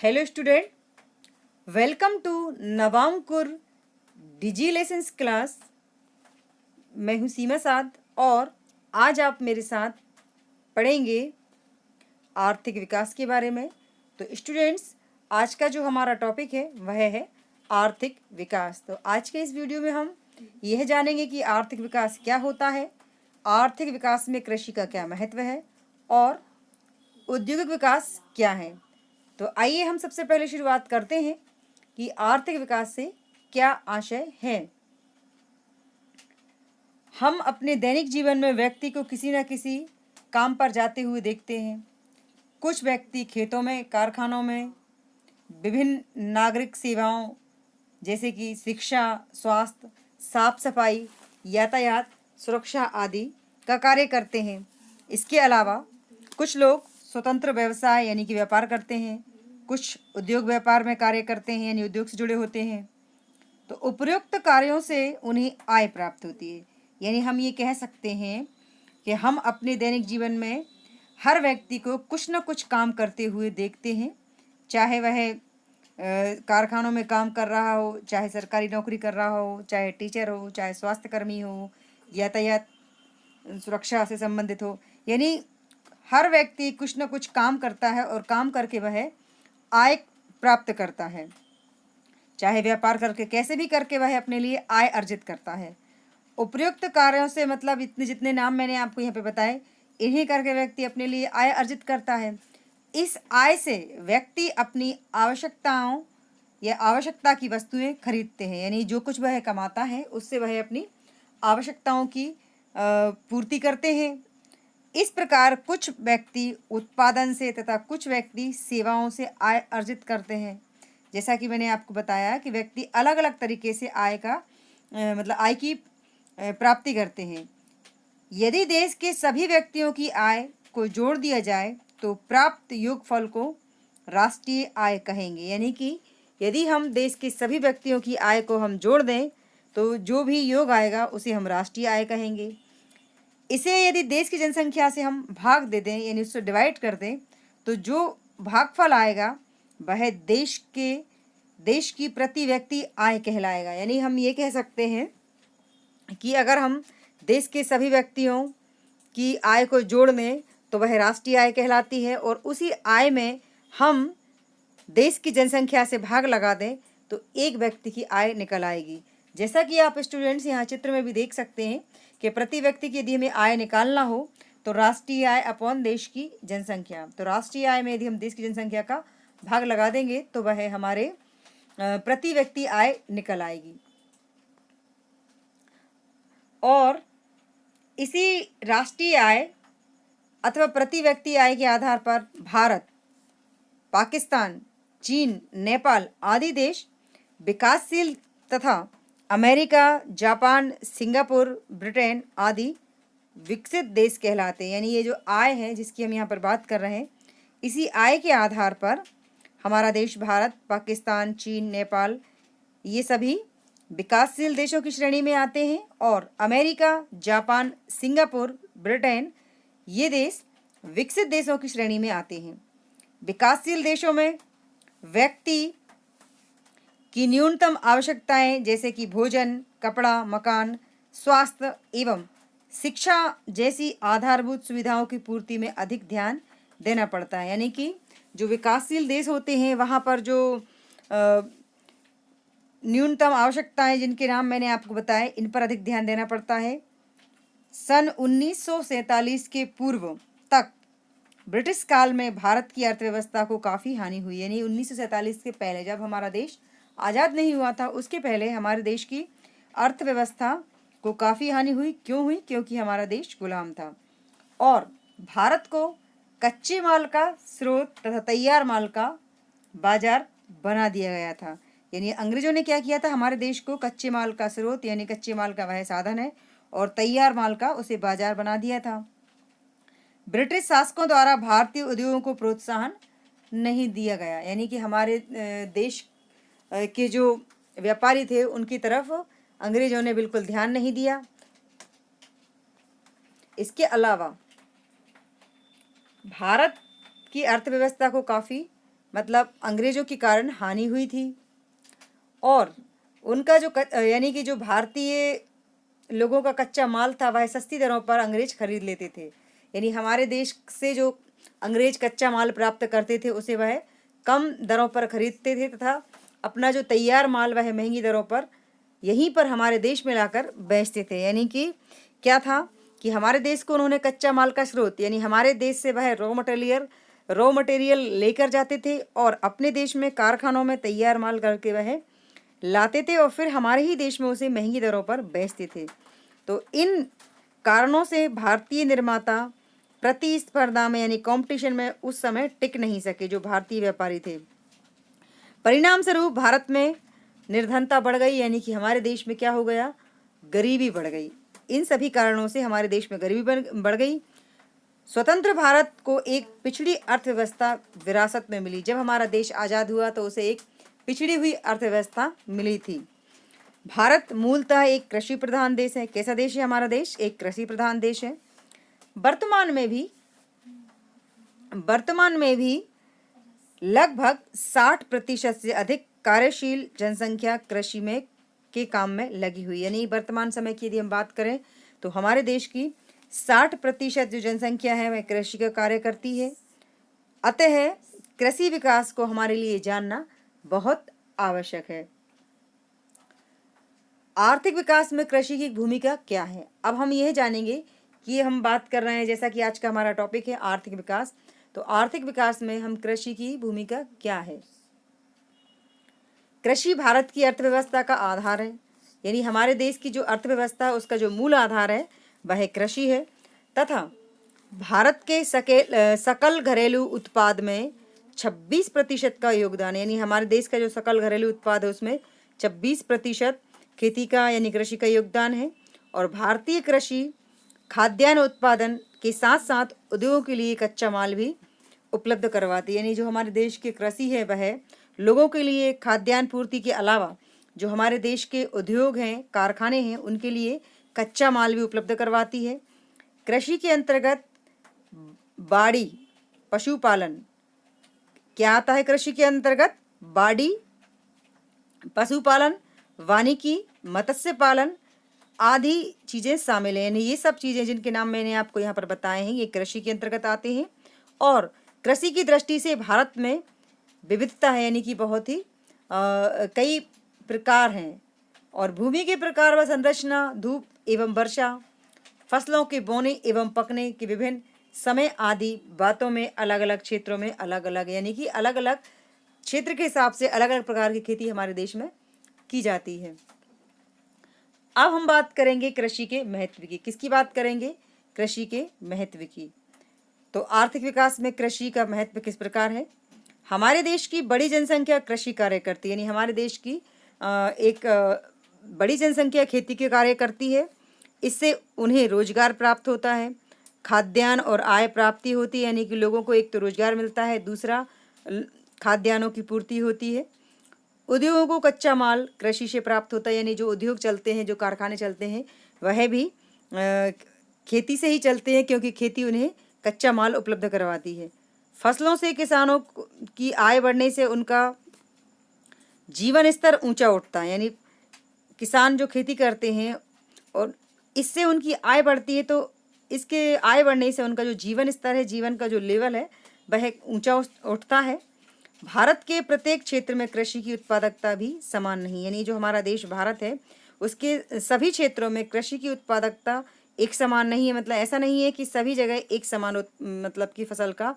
Hello student, welcome to Navankur digi lessons class. मैं हूँ सीमा साद और आज आप मेरे साथ पढ़ेंगे आर्थिक विकास के बारे में। तो स्टूडेंट्स, आज का जो हमारा टॉपिक है वह है आर्थिक विकास। तो आज के इस वीडियो में हम यह जानेंगे कि आर्थिक विकास क्या होता है, आर्थिक विकास में कृषि का क्या महत्व है और औद्योगिक विकास क्या है। तो आइए हम सबसे पहले शुरुआत करते हैं कि आर्थिक विकास से क्या आशय है। हम अपने दैनिक जीवन में व्यक्ति को किसी न किसी काम पर जाते हुए देखते हैं। कुछ व्यक्ति खेतों में, कारखानों में, विभिन्न नागरिक सेवाओं जैसे कि शिक्षा, स्वास्थ्य, साफ सफाई, यातायात, सुरक्षा आदि का कार्य करते हैं। इसके अलावा कुछ लोग स्वतंत्र व्यवसाय यानी कि व्यापार करते हैं, कुछ उद्योग व्यापार में कार्य करते हैं यानी उद्योग से जुड़े होते हैं। तो उपयुक्त कार्यों से उन्हें आय प्राप्त होती है। यानी हम ये कह सकते हैं कि हम अपने दैनिक जीवन में हर व्यक्ति को कुछ न कुछ काम करते हुए देखते हैं, चाहे वह कारखानों में काम कर रहा हो, चाहे सरकारी नौकरी कर रहा हो, चाहे टीचर हो, चाहे स्वास्थ्यकर्मी हो, यातायात सुरक्षा से संबंधित हो। यानी हर व्यक्ति कुछ न कुछ काम करता है और काम करके वह आय प्राप्त करता है, चाहे व्यापार करके, कैसे भी करके वह अपने लिए आय अर्जित करता है। उपयुक्त कार्यों से मतलब इतने जितने नाम मैंने आपको यहाँ पे बताए, इन्हीं करके व्यक्ति अपने लिए आय अर्जित करता है। इस आय से व्यक्ति अपनी आवश्यकताओं या आवश्यकता की वस्तुएं खरीदते हैं। यानी जो कुछ वह कमाता है उससे वह अपनी आवश्यकताओं की पूर्ति करते हैं। इस प्रकार कुछ व्यक्ति उत्पादन से तथा कुछ व्यक्ति सेवाओं से आय अर्जित करते हैं। जैसा कि मैंने आपको बताया कि व्यक्ति अलग अलग तरीके से आय का मतलब आय की प्राप्ति करते हैं। यदि देश के सभी व्यक्तियों की आय को जोड़ दिया जाए तो प्राप्त योगफल को राष्ट्रीय आय कहेंगे। यानी कि यदि हम देश के सभी व्यक्तियों की आय को हम जोड़ दें तो जो भी योग आएगा उसे हम राष्ट्रीय आय कहेंगे। इसे यदि देश की जनसंख्या से हम भाग दे दें यानी उससे डिवाइड कर दें तो जो भागफल आएगा वह देश की प्रति व्यक्ति आय कहलाएगा। यानी हम ये कह सकते हैं कि अगर हम देश के सभी व्यक्तियों की आय को जोड़ लें तो वह राष्ट्रीय आय कहलाती है, और उसी आय में हम देश की जनसंख्या से भाग लगा दें तो एक व्यक्ति की आय निकल आएगी। जैसा कि आप स्टूडेंट्स यहाँ चित्र में भी देख सकते हैं कि प्रति व्यक्ति की यदि हमें आय निकालना हो तो राष्ट्रीय आय अपॉन देश की जनसंख्या, तो राष्ट्रीय आय में यदि हम देश की जनसंख्या का भाग लगा देंगे तो वह हमारे प्रति व्यक्ति आय निकल आएगी। और इसी राष्ट्रीय आय अथवा प्रति व्यक्ति आय के आधार पर भारत, पाकिस्तान, चीन, नेपाल आदि देश विकासशील तथा अमेरिका, जापान, सिंगापुर, ब्रिटेन आदि विकसित देश कहलाते हैं। यानी ये जो आय है जिसकी हम यहाँ पर बात कर रहे हैं, इसी आय के आधार पर हमारा देश भारत, पाकिस्तान, चीन, नेपाल ये सभी विकासशील देशों की श्रेणी में आते हैं, और अमेरिका, जापान, सिंगापुर, ब्रिटेन ये देश विकसित देशों की श्रेणी में आते हैं। विकासशील देशों में व्यक्ति की न्यूनतम आवश्यकताएं जैसे कि भोजन, कपड़ा, मकान, स्वास्थ्य एवं शिक्षा जैसी आधारभूत सुविधाओं की पूर्ति में अधिक ध्यान देना पड़ता है। यानी कि जो विकासशील देश होते हैं वहाँ पर जो न्यूनतम आवश्यकताएं जिनके नाम मैंने आपको बताए, इन पर अधिक ध्यान देना पड़ता है। सन 1947 के पूर्व तक ब्रिटिश काल में भारत की अर्थव्यवस्था को काफ़ी हानि हुई। यानी 1947 के पहले जब हमारा देश आज़ाद नहीं हुआ था उसके पहले हमारे देश की अर्थव्यवस्था को काफ़ी हानि हुई। क्यों हुई? क्योंकि हमारा देश गुलाम था और भारत को कच्चे माल का स्रोत तथा तैयार माल का बाजार बना दिया गया था। यानी अंग्रेजों ने क्या किया था, हमारे देश को कच्चे माल का स्रोत यानी कच्चे माल का वह साधन है और तैयार माल का उसे बाजार बना दिया था। ब्रिटिश शासकों द्वारा भारतीय उद्योगों को प्रोत्साहन नहीं दिया गया। यानी कि हमारे देश के जो व्यापारी थे उनकी तरफ अंग्रेजों ने बिल्कुल ध्यान नहीं दिया। इसके अलावा भारत की अर्थव्यवस्था को काफ़ी मतलब अंग्रेजों के कारण हानि हुई थी और उनका जो यानी कि जो भारतीय लोगों का कच्चा माल था वह सस्ती दरों पर अंग्रेज खरीद लेते थे। यानी हमारे देश से जो अंग्रेज कच्चा माल प्राप्त करते थे उसे वह कम दरों पर खरीदते थे तथा अपना जो तैयार माल वह महंगी दरों पर यहीं पर हमारे देश में लाकर बेचते थे। यानी कि क्या था कि हमारे देश को उन्होंने कच्चा माल का स्रोत यानी हमारे देश से वह रॉ मटेरियल लेकर जाते थे और अपने देश में कारखानों में तैयार माल करके वह लाते थे और फिर हमारे ही देश में उसे महंगी दरों पर बेचते थे। तो इन कारणों से भारतीय निर्माता प्रतिस्पर्धा में यानी कंपटीशन में उस समय टिक नहीं सके जो भारतीय व्यापारी थे। परिणाम स्वरूप भारत में निर्धनता बढ़ गई यानी कि हमारे देश में क्या हो गया, गरीबी बढ़ गई। इन सभी कारणों से हमारे देश में गरीबी बढ़ गई। स्वतंत्र भारत को एक पिछड़ी अर्थव्यवस्था विरासत में मिली। जब हमारा देश आज़ाद हुआ तो उसे एक पिछड़ी हुई अर्थव्यवस्था मिली थी। भारत मूलतः एक कृषि प्रधान देश है। कैसा देश है हमारा देश? एक कृषि प्रधान देश है। वर्तमान में भी लगभग 60% से अधिक कार्यशील जनसंख्या कृषि में के काम में लगी हुई। यानी वर्तमान समय की यदि हम बात करें तो हमारे देश की 60% जो जनसंख्या है वह कृषि का कार्य करती है। अतः कृषि विकास को हमारे लिए जानना बहुत आवश्यक है। आर्थिक विकास में कृषि की भूमिका क्या है? अब हम यह जानेंगे कि हम बात कर रहे हैं, जैसा कि आज का हमारा टॉपिक है आर्थिक विकास, तो आर्थिक विकास में हम कृषि की भूमिका क्या है। कृषि भारत की अर्थव्यवस्था का आधार है। यानी हमारे देश की जो अर्थव्यवस्था है उसका जो मूल आधार है वह कृषि है तथा भारत के सकल घरेलू उत्पाद में 26% का योगदान, यानी हमारे देश का जो सकल घरेलू उत्पाद है उसमें 26% खेती का यानी कृषि का योगदान है। और भारतीय कृषि खाद्यान्न उत्पादन के साथ साथ उद्योगों के लिए कच्चा माल भी उपलब्ध करवाती है। यानी जो हमारे देश की कृषि है वह लोगों के लिए खाद्यान्न पूर्ति के अलावा जो हमारे देश के उद्योग हैं, कारखाने हैं, उनके लिए कच्चा माल भी उपलब्ध करवाती है। कृषि के अंतर्गत बाड़ी पशुपालन क्या आता है? कृषि के अंतर्गत बाड़ी पशुपालन, वानिकी, मत्स्य पालन आदि चीज़ें शामिल हैं। यानी ये सब चीज़ें जिनके नाम मैंने आपको यहाँ पर बताए हैं ये कृषि के अंतर्गत आते हैं। और कृषि की दृष्टि से भारत में विविधता है, यानी कि बहुत ही कई प्रकार हैं। और भूमि के प्रकार व संरचना, धूप एवं वर्षा, फसलों के बोने एवं पकने के विभिन्न समय आदि बातों में अलग अलग क्षेत्रों में अलग अलग, यानी कि अलग अलग क्षेत्र के हिसाब से अलग अलग प्रकार की खेती हमारे देश में की जाती है। अब हम बात करेंगे कृषि के महत्व की। किसकी बात करेंगे? कृषि के महत्व की। तो आर्थिक विकास में कृषि का महत्व किस प्रकार है? हमारे देश की बड़ी जनसंख्या कृषि कार्य करती है। यानी हमारे देश की एक बड़ी जनसंख्या खेती के कार्य करती है। इससे उन्हें रोजगार प्राप्त होता है, खाद्यान्न और आय प्राप्ति होती है। यानी कि लोगों को एक तो रोजगार मिलता है, दूसरा खाद्यान्नों की पूर्ति होती है। उद्योगों को कच्चा माल कृषि से प्राप्त होता है। यानी जो उद्योग चलते हैं, जो कारखाने चलते हैं वह भी खेती से ही चलते हैं, क्योंकि खेती उन्हें कच्चा माल उपलब्ध करवाती है। फसलों से किसानों की आय बढ़ने से उनका जीवन स्तर ऊंचा उठता है। यानी किसान जो खेती करते हैं और इससे उनकी आय बढ़ती है, तो इसके आय बढ़ने से उनका जो जीवन स्तर है, जीवन का जो लेवल है वह ऊंचा उठता है। भारत के प्रत्येक क्षेत्र में कृषि की उत्पादकता भी समान नहीं। यानी जो हमारा देश भारत है उसके सभी क्षेत्रों में कृषि की उत्पादकता एक समान नहीं है। मतलब ऐसा नहीं है कि सभी जगह एक समान मतलब की फसल का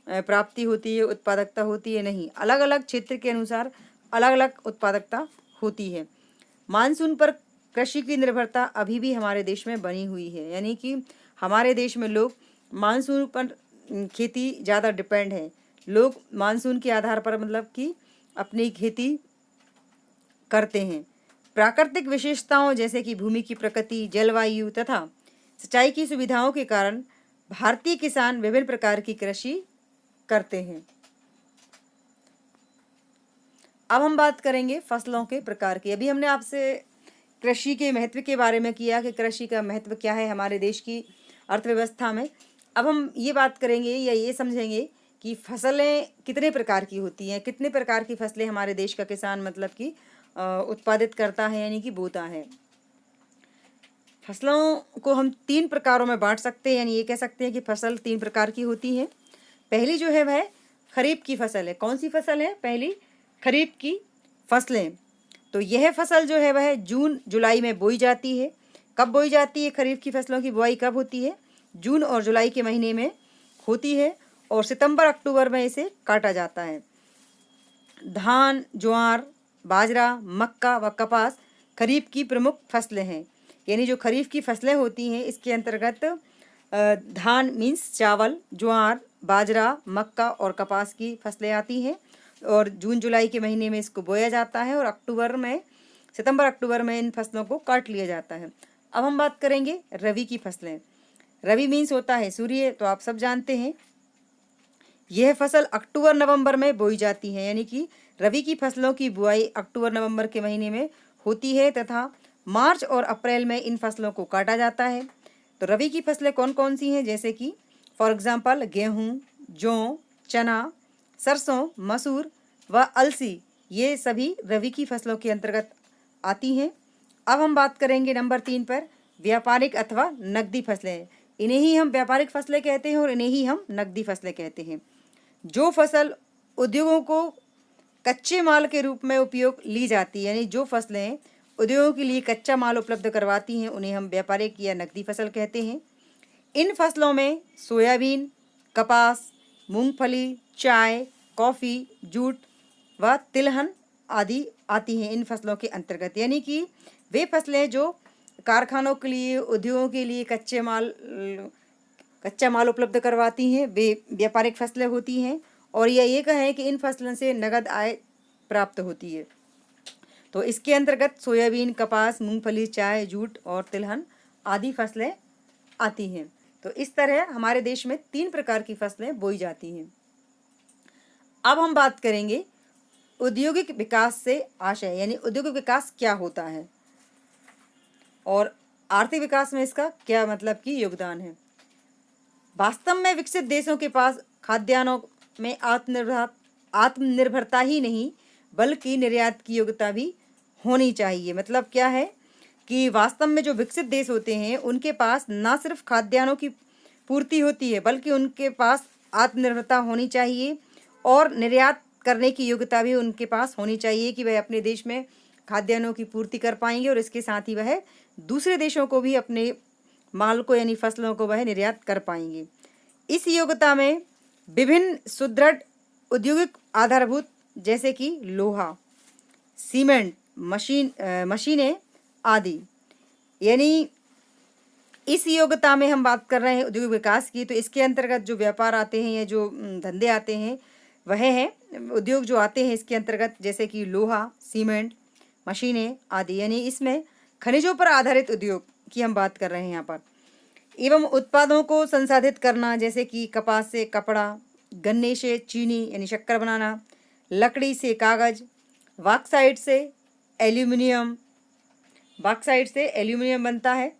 प्राप्ति होती है, उत्पादकता होती है, नहीं, अलग अलग क्षेत्र के अनुसार अलग अलग उत्पादकता होती है। मानसून पर कृषि की निर्भरता अभी भी हमारे देश में बनी हुई है। यानी कि हमारे देश में लोग मानसून पर खेती ज़्यादा डिपेंड है। लोग मानसून के आधार पर मतलब कि अपनी खेती करते हैं। प्राकृतिक विशेषताओं जैसे कि भूमि की प्रकृति, जलवायु तथा सिंचाई की सुविधाओं के कारण भारतीय किसान विभिन्न प्रकार की कृषि करते हैं। अब हम बात करेंगे फसलों के प्रकार की। अभी हमने आपसे कृषि के महत्व के बारे में किया कि कृषि का महत्व क्या है हमारे देश की अर्थव्यवस्था में। अब हम ये बात करेंगे या ये समझेंगे कि फसलें कितने प्रकार की होती हैं, कितने प्रकार की फसलें हमारे देश का किसान मतलब कि उत्पादित करता है यानी कि बोता है। फसलों को हम 3 प्रकारों में बांट सकते हैं, यानी ये कह सकते हैं कि फसल 3 प्रकार की होती है। पहली जो है वह खरीफ की फसल है। कौन सी फसल है? पहली खरीफ की फसलें। तो यह फसल जो है वह जून जुलाई में बोई जाती है। कब बोई जाती है? खरीफ की फसलों की बुआई कब होती है? जून और जुलाई के महीने में होती है और सितंबर अक्टूबर में इसे काटा जाता है। धान, ज्वार, बाजरा, मक्का व कपास खरीफ की प्रमुख फसलें हैं। यानी जो खरीफ की फसलें होती हैं इसके अंतर्गत धान मीन्स चावल, ज्वार, बाजरा, मक्का और कपास की फसलें आती हैं और जून जुलाई के महीने में इसको बोया जाता है और सितंबर अक्टूबर में इन फसलों को काट लिया जाता है। अब हम बात करेंगे रबी की फसलें। रबी मीन्स होता है सूर्य, तो आप सब जानते हैं। यह फसल अक्टूबर नवंबर में बोई जाती है, यानी कि रबी की फसलों की बुआई अक्टूबर नवंबर के महीने में होती है तथा मार्च और अप्रैल में इन फसलों को काटा जाता है। तो रबी की फसलें कौन कौन सी हैं? जैसे कि फॉर एग्जांपल गेहूँ, जौ, चना, सरसों, मसूर व अलसी, ये सभी रबी की फसलों के अंतर्गत आती हैं। अब हम बात करेंगे नंबर 3 पर व्यापारिक अथवा नकदी फसलें। इन्हें ही हम व्यापारिक फसलें कहते हैं और इन्हें ही हम नकदी फसलें कहते हैं। जो फसल उद्योगों को कच्चे माल के रूप में उपयोग ली जाती है, यानी जो फसलें उद्योगों के लिए कच्चा माल उपलब्ध करवाती हैं, उन्हें हम व्यापारिक या नकदी फसल कहते हैं। इन फसलों में सोयाबीन, कपास, मूंगफली, चाय, कॉफ़ी, जूट व तिलहन आदि आती हैं इन फसलों के अंतर्गत। यानी कि वे फसलें जो कारखानों के लिए, उद्योगों के लिए कच्चा माल उपलब्ध करवाती हैं, वे व्यापारिक फसलें होती हैं। और ये कहें कि इन फसलों से नगद आय प्राप्त होती है। तो इसके अंतर्गत सोयाबीन, कपास, मूंगफली, चाय, जूट और तिलहन आदि फसलें आती हैं। तो इस तरह हमारे देश में 3 प्रकार की फसलें बोई जाती हैं। अब हम बात करेंगे औद्योगिक विकास से आशय, यानी औद्योगिक विकास क्या होता है और आर्थिक विकास में इसका क्या मतलब कि योगदान है। वास्तव में विकसित देशों के पास खाद्यान्नों में आत्मनिर्भरता ही नहीं बल्कि निर्यात की योग्यता भी होनी चाहिए। मतलब क्या है कि वास्तव में जो विकसित देश होते हैं उनके पास ना सिर्फ खाद्यान्नों की पूर्ति होती है बल्कि उनके पास आत्मनिर्भरता होनी चाहिए और निर्यात करने की योग्यता भी उनके पास होनी चाहिए कि वह अपने देश में खाद्यान्नों की पूर्ति कर पाएंगे और इसके साथ ही वह दूसरे देशों को भी अपने माल को यानी फसलों को वह निर्यात कर पाएंगे। इस योग्यता में विभिन्न सुदृढ़ औद्योगिक आधारभूत जैसे कि लोहा, सीमेंट, मशीनें आदि, यानी इस योग्यता में हम बात कर रहे हैं औद्योगिक विकास की। तो इसके अंतर्गत जो व्यापार आते हैं या जो धंधे आते हैं वह हैं उद्योग जो आते हैं इसके अंतर्गत, जैसे कि लोहा, सीमेंट, मशीनें आदि, यानी इसमें खनिजों पर आधारित उद्योग की हम बात कर रहे हैं यहाँ पर। एवं उत्पादों को संसाधित करना, जैसे कि कपास से कपड़ा, गन्ने से चीनी यानी शक्कर बनाना, लकड़ी से कागज, बॉक्साइट से एल्यूमिनियम बनता है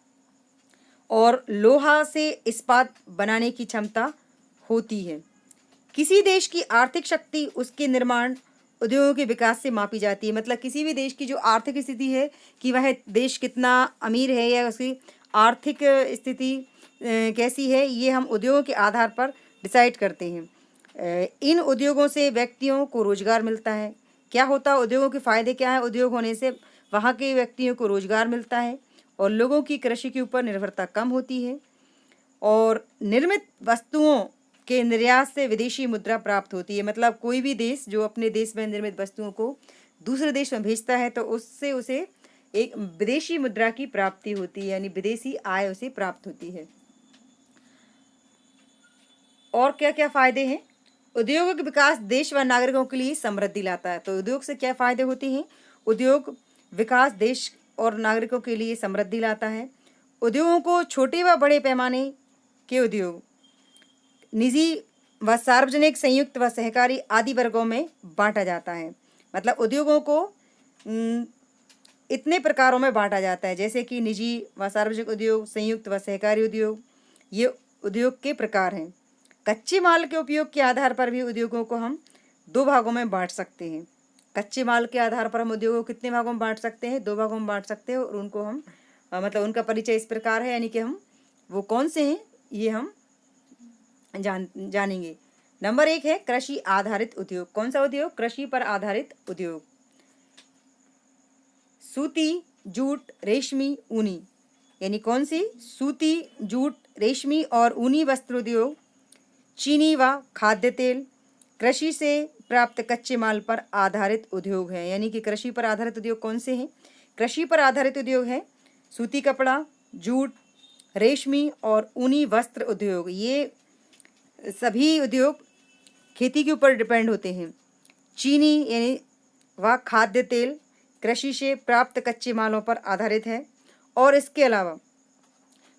और लोहा से इस्पात बनाने की क्षमता होती है। किसी देश की आर्थिक शक्ति उसके निर्माण उद्योगों के विकास से मापी जाती है। मतलब किसी भी देश की जो आर्थिक स्थिति है कि वह देश कितना अमीर है या उसकी आर्थिक स्थिति कैसी है, ये हम उद्योगों के आधार पर डिसाइड करते हैं। इन उद्योगों से व्यक्तियों को रोजगार मिलता है। क्या होता है उद्योगों के फायदे क्या है? उद्योग होने से वहाँ के व्यक्तियों को रोजगार मिलता है और लोगों की कृषि के ऊपर निर्भरता कम होती है और निर्मित वस्तुओं के निर्यात से विदेशी मुद्रा प्राप्त होती है। मतलब कोई भी देश जो अपने देश में निर्मित वस्तुओं को दूसरे देश में भेजता है तो उससे उसे एक विदेशी मुद्रा की प्राप्ति होती है, यानी विदेशी आय उसे प्राप्त होती है। और क्या क्या फायदे हैं? औद्योगिक विकास देश व नागरिकों के लिए समृद्धि लाता है। तो उद्योग से क्या फायदे होते हैं? उद्योग विकास देश और नागरिकों के लिए समृद्धि लाता है। उद्योगों को छोटे व बड़े पैमाने के उद्योग, निजी व सार्वजनिक, संयुक्त व सहकारी आदि वर्गों में बांटा जाता है। मतलब उद्योगों को इतने प्रकारों में बांटा जाता है, जैसे कि निजी व सार्वजनिक उद्योग, संयुक्त व सहकारी उद्योग, ये उद्योग के प्रकार हैं। कच्चे माल के उपयोग के आधार पर भी उद्योगों को हम दो भागों में बांट सकते हैं। कच्चे माल के आधार पर हम उद्योगों को कितने भागों में बांट सकते हैं? दो भागों में बांट सकते हैं। और उनको हम मतलब उनका परिचय इस प्रकार है, यानी कि हम वो कौन से हैं ये हम जानेंगे। नंबर 1 है कृषि आधारित उद्योग। कौन सा उद्योग? कृषि पर आधारित उद्योग। सूती, जूट, रेशमी, ऊनी, यानी कौन सी? सूती, जूट, रेशमी और ऊनी वस्त्र उद्योग, चीनी व खाद्य तेल, कृषि से प्राप्त कच्चे माल पर आधारित उद्योग है। यानी कि कृषि पर आधारित उद्योग कौन से हैं? कृषि पर आधारित उद्योग है सूती कपड़ा, जूट, रेशमी और ऊनी वस्त्र उद्योग। ये सभी उद्योग खेती के ऊपर डिपेंड होते हैं। चीनी यानी व खाद्य तेल कृषि से प्राप्त कच्चे मालों पर आधारित है। और इसके अलावा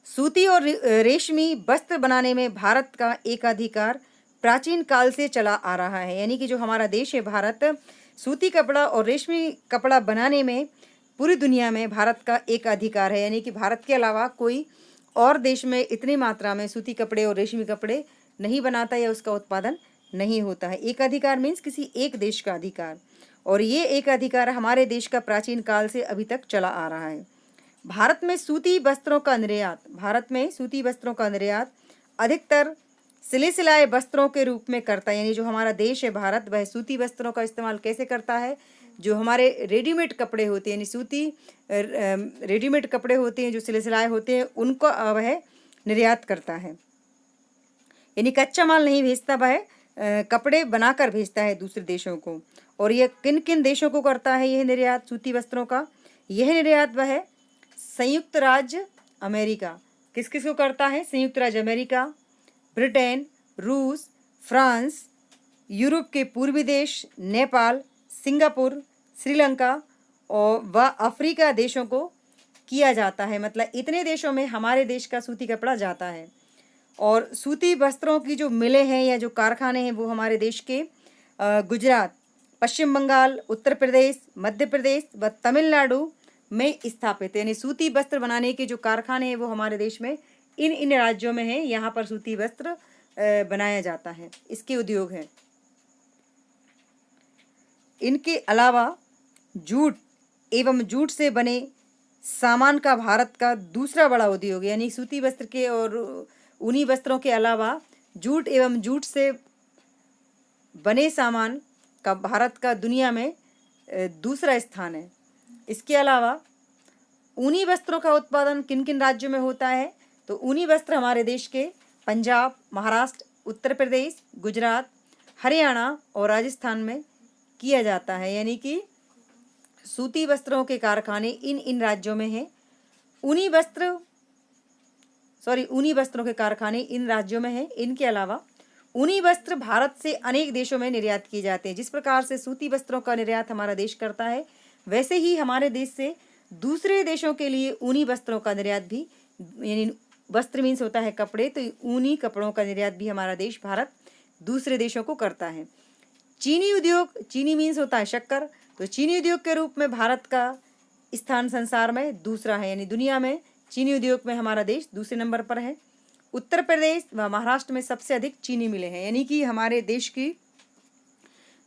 सूती और रेशमी वस्त्र बनाने में भारत का एकाधिकार प्राचीन काल से चला आ रहा है। यानी कि जो हमारा देश है भारत, सूती कपड़ा और रेशमी कपड़ा बनाने में पूरी दुनिया में भारत का एकाधिकार है। यानी कि भारत के अलावा कोई और देश में इतनी मात्रा में सूती कपड़े और रेशमी कपड़े नहीं बनाता या उसका उत्पादन नहीं होता है। एकाधिकार मीन्स किसी एक देश का अधिकार, और ये एकाधिकार हमारे देश का प्राचीन काल से अभी तक चला आ रहा है। भारत में सूती वस्त्रों का निर्यात अधिकतर सिले सिलाए वस्त्रों के रूप में करता है। यानी जो हमारा देश है भारत, वह सूती वस्त्रों का इस्तेमाल कैसे करता है? जो हमारे रेडीमेड कपड़े होते हैं, यानी सूती रेडीमेड कपड़े होते हैं जो सिले सिलाए होते हैं, उनको वह निर्यात करता है। यानी कच्चा माल नहीं भेजता, वह कपड़े बनाकर भेजता है दूसरे देशों को। और यह किन किन देशों को करता है यह निर्यात सूती वस्त्रों का? यह निर्यात वह संयुक्त राज्य अमेरिका। किस किस को करता है? संयुक्त राज्य अमेरिका, ब्रिटेन, रूस, फ्रांस, यूरोप के पूर्वी देश, नेपाल, सिंगापुर, श्रीलंका और व अफ्रीका देशों को किया जाता है। मतलब इतने देशों में हमारे देश का सूती कपड़ा जाता है। और सूती वस्त्रों की जो मिलें हैं या जो कारखाने हैं वो हमारे देश के गुजरात, पश्चिम बंगाल, उत्तर प्रदेश, मध्य प्रदेश व तमिलनाडु में स्थापित है। यानी सूती वस्त्र बनाने के जो कारखाने हैं वो हमारे देश में इन राज्यों में है। यहाँ पर सूती वस्त्र बनाया जाता है, इसके उद्योग हैं। इनके अलावा जूट एवं जूट से बने सामान का भारत का दूसरा बड़ा उद्योग, यानी सूती वस्त्र के और ऊनी वस्त्रों के अलावा जूट एवं जूट से बने सामान का भारत का दुनिया में दूसरा स्थान है। इसके अलावा ऊनी वस्त्रों का उत्पादन किन किन राज्यों में होता है? तो ऊनी वस्त्र हमारे देश के पंजाब, महाराष्ट्र, उत्तर प्रदेश, गुजरात, हरियाणा और राजस्थान में किया जाता है। यानी कि सूती वस्त्रों के कारखाने इन राज्यों में हैं। ऊनी वस्त्रों के कारखाने इन राज्यों में हैं। इनके अलावा ऊनी वस्त्र भारत से अनेक देशों में निर्यात किए जाते हैं। जिस प्रकार से सूती वस्त्रों का निर्यात हमारा देश करता है, वैसे ही हमारे देश से दूसरे देशों के लिए ऊनी वस्त्रों का निर्यात भी, यानी वस्त्र मीन्स होता है कपड़े, तो ऊनी कपड़ों का निर्यात भी हमारा देश भारत दूसरे देशों को करता है। चीनी उद्योग, चीनी मीन्स होता है शक्कर, तो चीनी उद्योग के रूप में भारत का स्थान संसार में दूसरा है। यानी दुनिया में चीनी उद्योग में हमारा देश दूसरे नंबर पर है। उत्तर प्रदेश व महाराष्ट्र में सबसे अधिक चीनी मिलें हैं। यानी कि हमारे देश की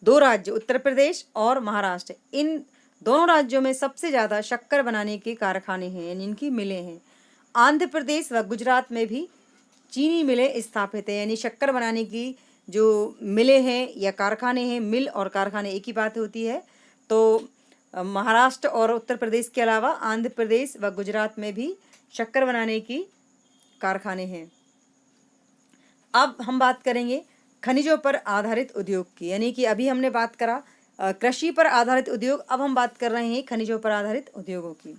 दो राज्य उत्तर प्रदेश और महाराष्ट्र, इन दोनों राज्यों में सबसे ज़्यादा शक्कर बनाने के कारखाने हैं, यानी इनकी मिलें हैं। आंध्र प्रदेश व गुजरात में भी चीनी मिलें स्थापित है। यानी शक्कर बनाने की जो मिलें हैं या कारखाने हैं, मिल और कारखाने एक ही बात होती है। तो महाराष्ट्र और उत्तर प्रदेश के अलावा आंध्र प्रदेश व गुजरात में भी शक्कर बनाने की कारखाने हैं। अब हम बात करेंगे खनिजों पर आधारित उद्योग की। यानी कि अभी हमने बात करा कृषि पर आधारित उद्योग, अब हम बात कर रहे हैं खनिजों पर आधारित उद्योगों की।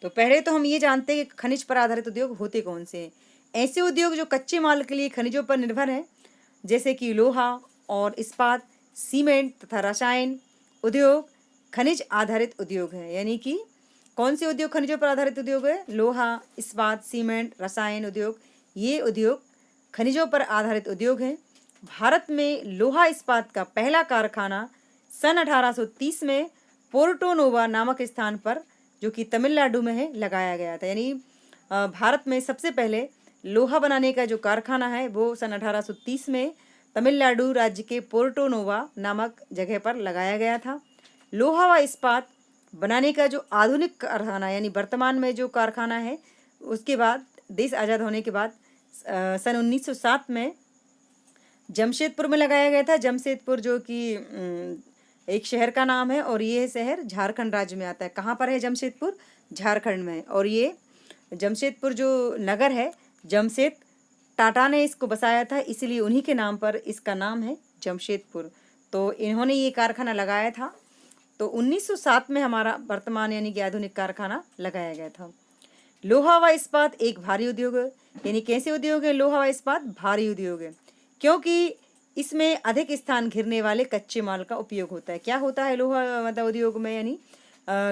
तो पहले तो हम ये जानते हैं कि खनिज पर आधारित उद्योग होते कौन से हैं। ऐसे उद्योग जो कच्चे माल के लिए खनिजों पर निर्भर हैं, जैसे कि लोहा और इस्पात, सीमेंट तथा रसायन उद्योग खनिज आधारित उद्योग है। यानी कि कौन से उद्योग खनिजों पर आधारित उद्योग है? लोहा, इस्पात, सीमेंट, रसायन उद्योग, ये उद्योग खनिजों पर आधारित उद्योग हैं। भारत में लोहा इस्पात का पहला कारखाना सन 1830 में पोर्टो नोवा नामक स्थान पर, जो कि तमिलनाडु में है, लगाया गया था। यानी भारत में सबसे पहले लोहा बनाने का जो कारखाना है वो सन 1830 में तमिलनाडु राज्य के पोर्टो नोवा नामक जगह पर लगाया गया था। लोहा व इस्पात बनाने का जो आधुनिक कारखाना यानी वर्तमान में जो कारखाना है, उसके बाद देश आज़ाद होने के बाद सन 1907 में जमशेदपुर में लगाया गया था। जमशेदपुर जो कि एक शहर का नाम है और ये शहर झारखंड राज्य में आता है। कहाँ पर है जमशेदपुर? झारखंड में। और ये जमशेदपुर जो नगर है, जमशेद टाटा ने इसको बसाया था, इसलिए उन्हीं के नाम पर इसका नाम है जमशेदपुर। तो इन्होंने ये कारखाना लगाया था। तो 1907 में हमारा वर्तमान यानी कि आधुनिक कारखाना लगाया गया था। लोहा व इस्पात एक भारी उद्योग है। यानी कैसे उद्योग है लोहा व इस्पात? भारी उद्योग है, क्योंकि इसमें अधिक स्थान घिरने वाले कच्चे माल का उपयोग होता है। क्या होता है लोहा मतलब उद्योग में? यानी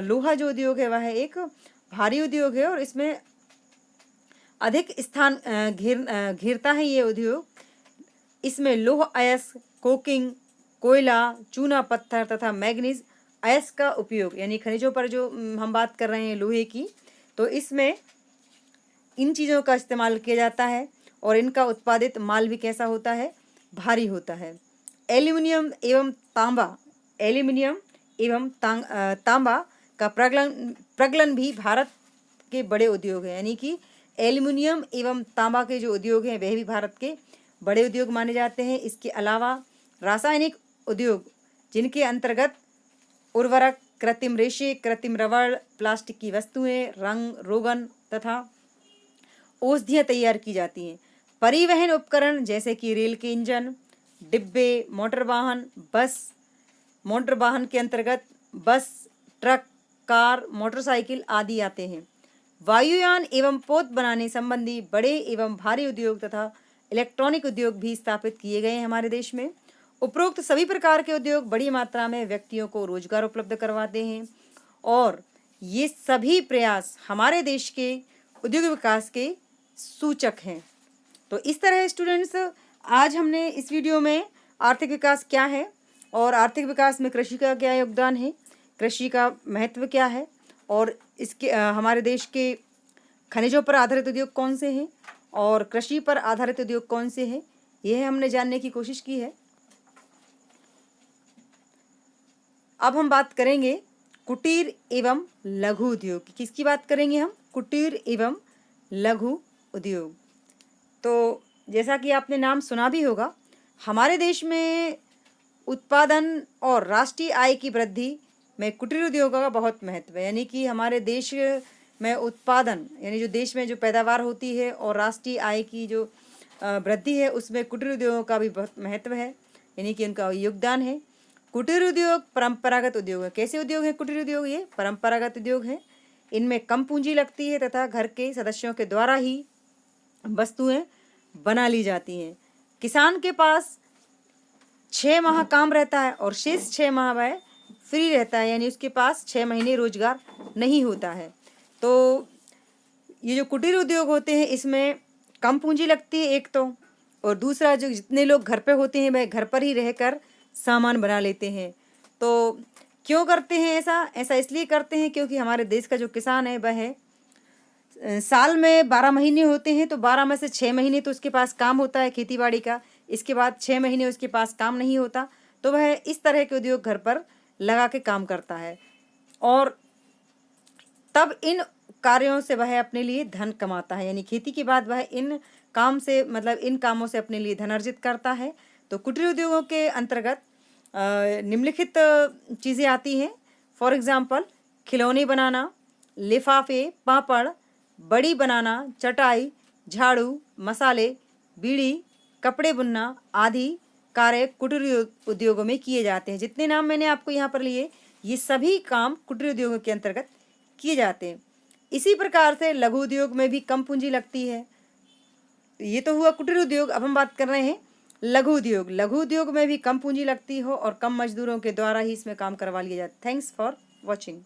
लोहा जो उद्योग है वह एक भारी उद्योग है और इसमें अधिक स्थान घिरता है ये उद्योग। इसमें लौह अयस्क, कोकिंग, कोयला, चूना पत्थर तथा मैग्नीज अयस्क का उपयोग, यानी खनिजों पर जो हम बात कर रहे हैं लोहे की, तो इसमें इन चीज़ों का इस्तेमाल किया जाता है और इनका उत्पादित माल भी कैसा होता है? भारी होता है। एल्यूमिनियम एवं तांबा का प्रगलन भी भारत के बड़े उद्योग हैं। यानी कि एल्यूमिनियम एवं तांबा के जो उद्योग हैं वह भी भारत के बड़े उद्योग माने जाते हैं। इसके अलावा रासायनिक उद्योग, जिनके अंतर्गत उर्वरक, कृत्रिम रेशे, कृत्रिम रबड़, प्लास्टिक की वस्तुएं, रंग रोगन तथा औषधियाँ तैयार की जाती हैं। परिवहन उपकरण जैसे कि रेल के इंजन, डिब्बे, मोटर वाहन के अंतर्गत बस, ट्रक, कार, मोटरसाइकिल आदि आते हैं। वायुयान एवं पोत बनाने संबंधी बड़े एवं भारी उद्योग तथा इलेक्ट्रॉनिक उद्योग भी स्थापित किए गए हैं हमारे देश में। उपरोक्त सभी प्रकार के उद्योग बड़ी मात्रा में व्यक्तियों को रोजगार उपलब्ध करवाते हैं और ये सभी प्रयास हमारे देश के उद्योग विकास के सूचक हैं। तो इस तरह स्टूडेंट्स, आज हमने इस वीडियो में आर्थिक विकास क्या है और आर्थिक विकास में कृषि का क्या योगदान है, कृषि का महत्व क्या है और इसके हमारे देश के खनिजों पर आधारित उद्योग कौन से हैं और कृषि पर आधारित उद्योग कौन से हैं, यह हमने जानने की कोशिश की है। अब हम बात करेंगे कुटीर एवं लघु उद्योग की। किसकी बात करेंगे हम? कुटीर एवं लघु उद्योग। तो जैसा कि आपने नाम सुना भी होगा, हमारे देश में उत्पादन और राष्ट्रीय आय की वृद्धि में कुटीर उद्योगों का बहुत महत्व है। यानी कि हमारे देश में उत्पादन यानी जो देश में जो पैदावार होती है और राष्ट्रीय आय की जो वृद्धि है, उसमें कुटीर उद्योगों का भी बहुत महत्व है, यानी कि उनका योगदान है। कुटीर उद्योग परंपरागत उद्योग है। कैसे उद्योग है कुटीर उद्योग? ये परंपरागत उद्योग है। इनमें कम पूंजी लगती है तथा घर के सदस्यों के द्वारा ही वस्तुएं बना ली जाती हैं। किसान के पास 6 माह काम रहता है और शेष 6 माह वह फ्री रहता है, यानी उसके पास 6 महीने रोजगार नहीं होता है। तो ये जो कुटीर उद्योग होते हैं इसमें कम पूंजी लगती है एक तो, और दूसरा जो जितने लोग घर पे होते हैं वह घर पर ही रहकर सामान बना लेते हैं। तो क्यों करते हैं ऐसा इसलिए करते हैं क्योंकि हमारे देश का जो किसान है वह साल में 12 महीने होते हैं, तो 12 में से 6 महीने तो उसके पास काम होता है खेती बाड़ी का, इसके बाद 6 महीने उसके पास काम नहीं होता, तो वह इस तरह के उद्योग घर पर लगा के काम करता है और तब इन कार्यों से वह अपने लिए धन कमाता है। यानी खेती के बाद वह इन कामों से अपने लिए धन अर्जित करता है। तो कुटीर उद्योगों के अंतर्गत निम्नलिखित चीज़ें आती हैं। फॉर एग्जाम्पल, खिलौने बनाना, लिफाफे, पापड़, बड़ी बनाना, चटाई, झाड़ू, मसाले, बीड़ी, कपड़े बुनना आदि कार्य कुटीर उद्योगों में किए जाते हैं। जितने नाम मैंने आपको यहाँ पर लिए, ये सभी काम कुटीर उद्योगों के अंतर्गत किए जाते हैं। इसी प्रकार से लघु उद्योग में भी कम पूंजी लगती है। ये तो हुआ कुटीर उद्योग। अब हम बात कर रहे हैं लघु उद्योग। लघु उद्योग में भी कम पूंजी लगती हो और कम मजदूरों के द्वारा ही इसमें काम करवा लिया जाता है। Thanks for watching.